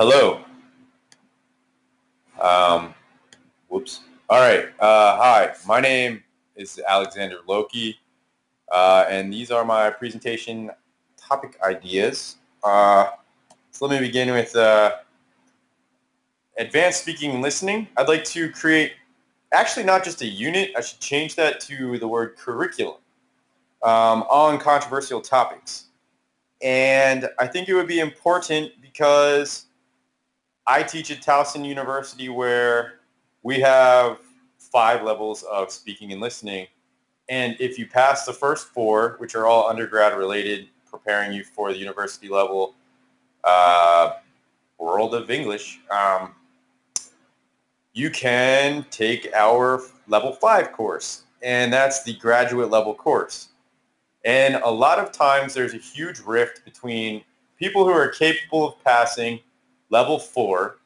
Hello. Um, whoops. All right. Hi. My name is Alexander Loki, and these are my presentation topic ideas. So let me begin with advanced speaking and listening. I'd like to create, actually not just a unit. I should change that to the word curriculum on controversial topics. And I think it would be important because I teach at Towson University where we have 5 levels of speaking and listening. And if you pass the first 4, which are all undergrad related, preparing you for the university level uh, world of English, you can take our level 5 course. And that's the graduate level course. And a lot of times there's a huge rift between people who are capable of passing level 4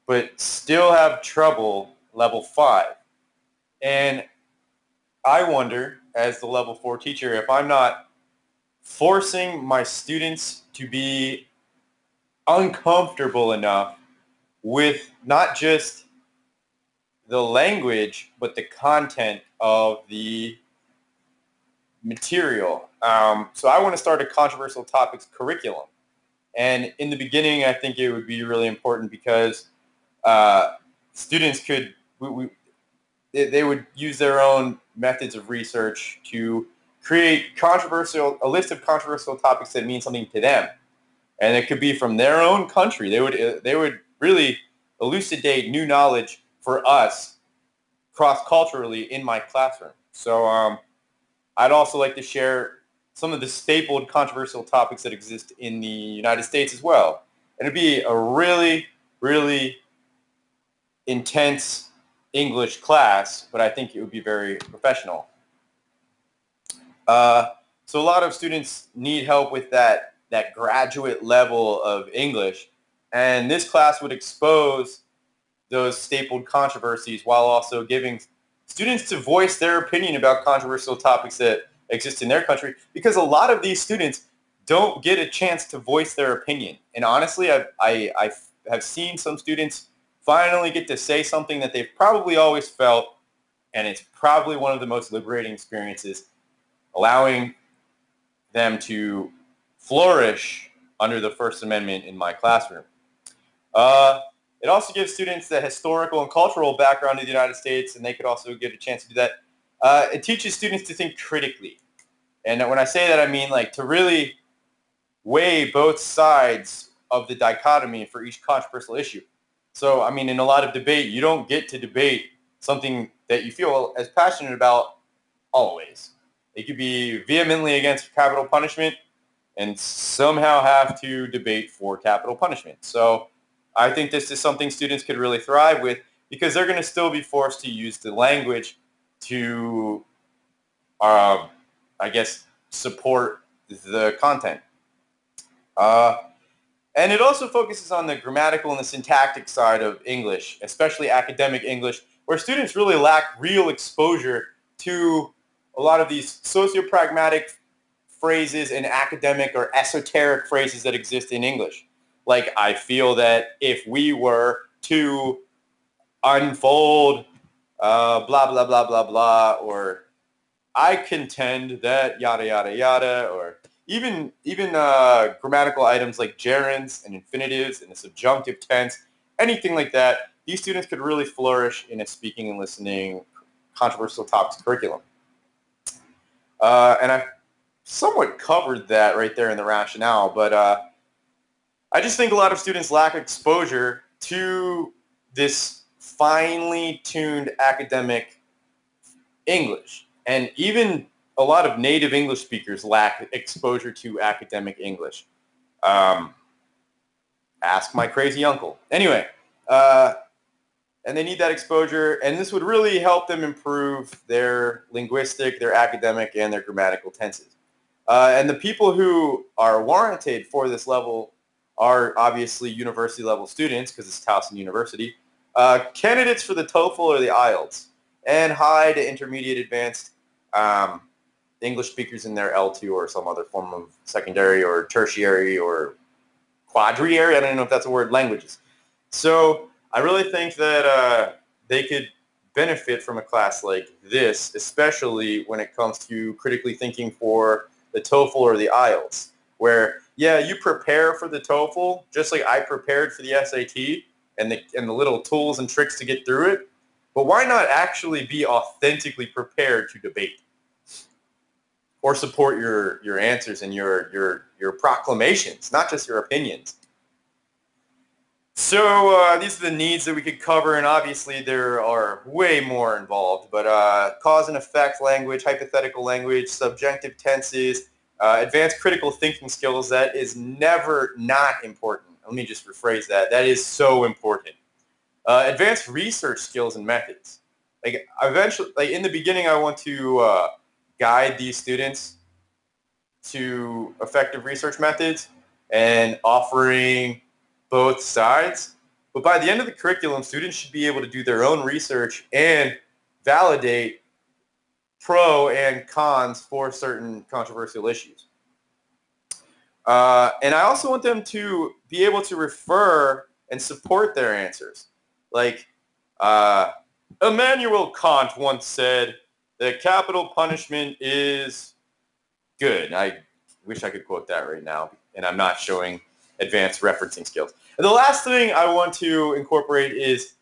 but still have trouble level 5. And I wonder, as the level 4 teacher, if I'm not forcing my students to be uncomfortable enough with not just the language, but the content of the material. So I want to start a controversial topics curriculum. And in the beginning, I think it would be really important because students could, they would use their own methods of research to create a list of controversial topics that mean something to them. And it could be from their own country. They would really elucidate new knowledge for us cross-culturally in my classroom. So I'd also like to share some of the stapled controversial topics that exist in the United States as well. And it'd be a really, really intense English class, but I think it would be very professional. So a lot of students need help with that graduate level of English, and this class would expose those stapled controversies while also giving students to voice their opinion about controversial topics that exist in their country, because a lot of these students don't get a chance to voice their opinion. And honestly, I have seen some students finally get to say something that they've probably always felt, and it's probably one of the most liberating experiences, allowing them to flourish under the First Amendment in my classroom. It also gives students the historical and cultural background of the United States, and they could also get a chance to do that. It teaches students to think critically. And when I say that, I mean like to really weigh both sides of the dichotomy for each controversial issue. So, I mean, in a lot of debate, you don't get to debate something that you feel as passionate about always. It could be vehemently against capital punishment and somehow have to debate for capital punishment. So I think this is something students could really thrive with, because they're going to still be forced to use the language to, I guess, support the content. And it also focuses on the grammatical and the syntactic side of English, especially academic English, where students really lack real exposure to a lot of these sociopragmatic phrases and academic or esoteric phrases that exist in English. Like, I feel that if we were to unfold blah, blah, blah, blah, blah, or I contend that yada, yada, yada, or even grammatical items like gerunds and infinitives and the subjunctive tense, anything like that, these students could really flourish in a speaking and listening controversial topics curriculum. And I somewhat covered that right there in the rationale, but I just think a lot of students lack exposure to this finely tuned academic English. And even a lot of native English speakers lack exposure to academic English. Ask my crazy uncle. Anyway, and they need that exposure, and this would really help them improve their linguistic, their academic, and their grammatical tenses. And the people who are warranted for this level are obviously university level students, because it's Towson University, candidates for the TOEFL or the IELTS, and high to intermediate advanced English speakers in their L2 or some other form of secondary or tertiary or quadriary, I don't even know if that's a word, languages. So I really think that they could benefit from a class like this, especially when it comes to critically thinking for the TOEFL or the IELTS, where, yeah, you prepare for the TOEFL just like I prepared for the SAT and the little tools and tricks to get through it, but why not actually be authentically prepared to debate or support your answers and your proclamations, not just your opinions? So these are the needs that we could cover, and obviously there are way more involved, but cause and effect language, hypothetical language, subjunctive tenses, advanced critical thinking skills, that is never not important. Let me just rephrase that. That is so important. Advanced research skills and methods. Like eventually, like in the beginning, I want to guide these students to effective research methods and offering both sides. But by the end of the curriculum, students should be able to do their own research and validate pro and cons for certain controversial issues. And I also want them to be able to refer and support their answers. Like Immanuel Kant once said that capital punishment is good. I wish I could quote that right now, and I'm not showing advanced referencing skills. And the last thing I want to incorporate is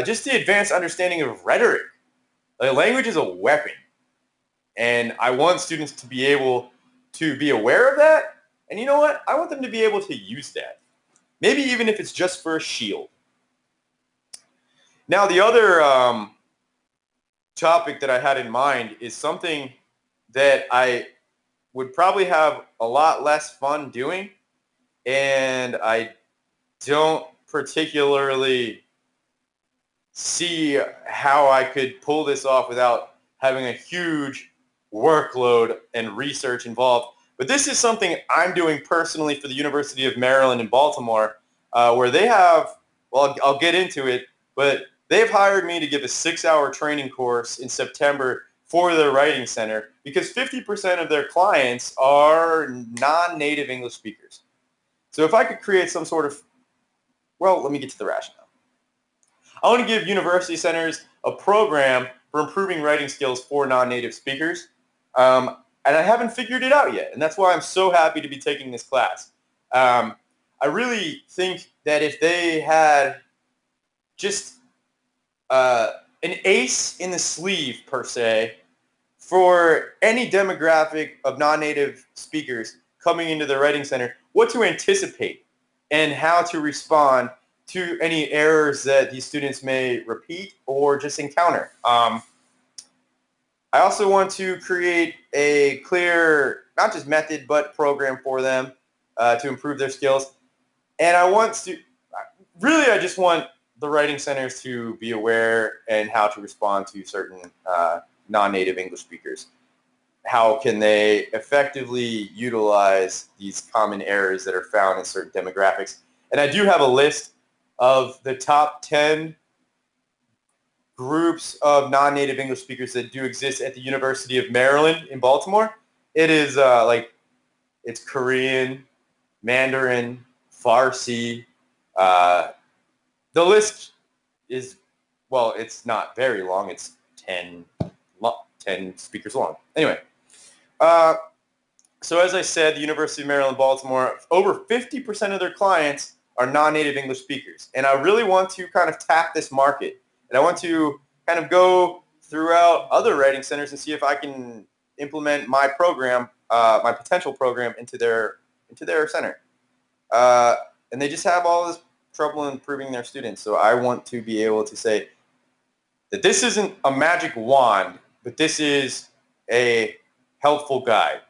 just the advanced understanding of rhetoric. Language is a weapon, and I want students to be able to be aware of that. And you know what? I want them to be able to use that. Maybe even if it's just for a shield. Now, the other topic that I had in mind is something that I would probably have a lot less fun doing, and I don't particularly see how I could pull this off without having a huge workload and research involved. But this is something I'm doing personally for the University of Maryland in Baltimore, where they have, well, I'll get into it, but they've hired me to give a 6-hour training course in September for their writing center because 50% of their clients are non-native English speakers. So if I could create some sort of, well, let me get to the rationale. I want to give university centers a program for improving writing skills for non-native speakers, and I haven't figured it out yet, and that's why I'm so happy to be taking this class. I really think that if they had just an ace in the sleeve, per se, for any demographic of non-native speakers coming into the writing center, what to anticipate and how to respond to any errors that these students may repeat or just encounter. I also want to create a clear, not just method, but program for them to improve their skills. And I just want the writing centers to be aware and how to respond to certain non-native English speakers. How can they effectively utilize these common errors that are found in certain demographics? And I do have a list of the top 10 groups of non-native English speakers that do exist at the University of Maryland in Baltimore. It is it's Korean, Mandarin, Farsi. The list is, well, it's not very long. It's 10 speakers long. Anyway, so as I said, the University of Maryland, Baltimore, over 50% of their clients are non-native English speakers. And I really want to kind of tap this market. And I want to kind of go throughout other writing centers and see if I can implement my program, my potential program into their center. And they just have all this trouble improving their students. So I want to be able to say that this isn't a magic wand, but this is a helpful guide.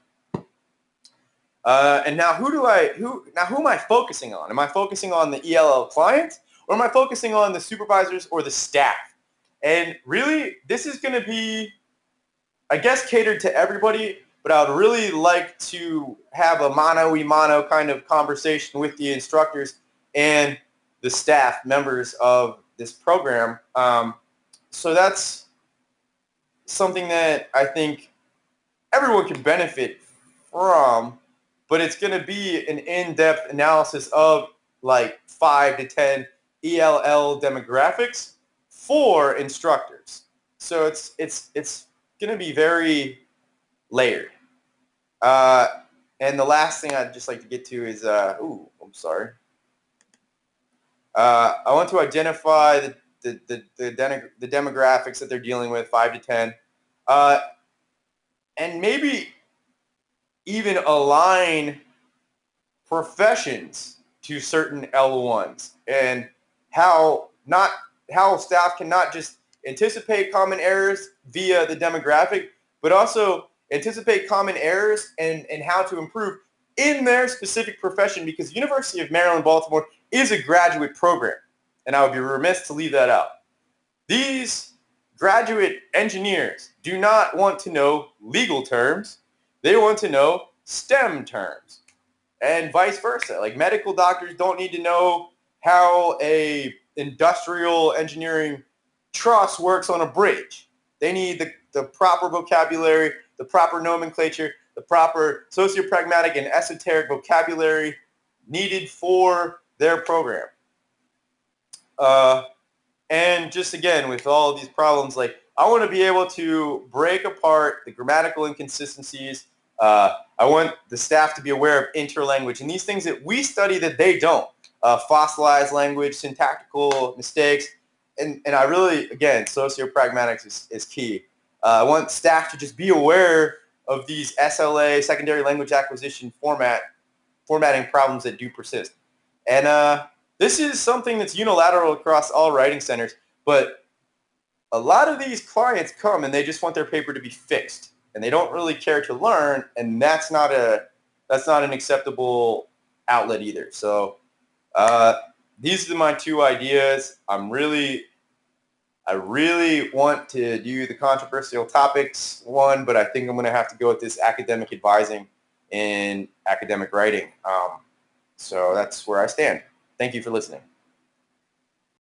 And now who am I focusing on? Am I focusing on the ELL client, or am I focusing on the supervisors or the staff? And really, this is going to be, I guess, catered to everybody, but I would really like to have a mano-a-mano kind of conversation with the instructors and the staff members of this program. So that's something that I think everyone can benefit from. but it's going to be an in-depth analysis of like 5 to 10 ELL demographics for instructors. So it's going to be very layered. And the last thing I'd just like to get to is, I'm sorry. I want to identify the demographics that they're dealing with, 5 to 10, and maybe even align professions to certain L1s, and how staff can not just anticipate common errors via the demographic, but also anticipate common errors and how to improve in their specific profession, because University of Maryland, Baltimore is a graduate program, and I would be remiss to leave that out. These graduate engineers do not want to know legal terms. They want to know STEM terms, and vice versa. Like, medical doctors don't need to know how a industrial engineering truss works on a bridge. They need the proper vocabulary, the proper nomenclature, the proper sociopragmatic and esoteric vocabulary needed for their program. And just again, with all of these problems, like, I want to be able to break apart the grammatical inconsistencies. I want the staff to be aware of interlanguage and these things that we study that they don't. Fossilized language, syntactical mistakes, and I really, again, sociopragmatics is key. I want staff to just be aware of these SLA, secondary language acquisition formatting problems that do persist. And this is something that's unilateral across all writing centers, but a lot of these clients come and they just want their paper to be fixed, and they don't really care to learn, and that's not an acceptable outlet either. So these are my two ideas. I really want to do the controversial topics one, but I think I'm going to have to go with this academic advising and academic writing. So that's where I stand. Thank you for listening.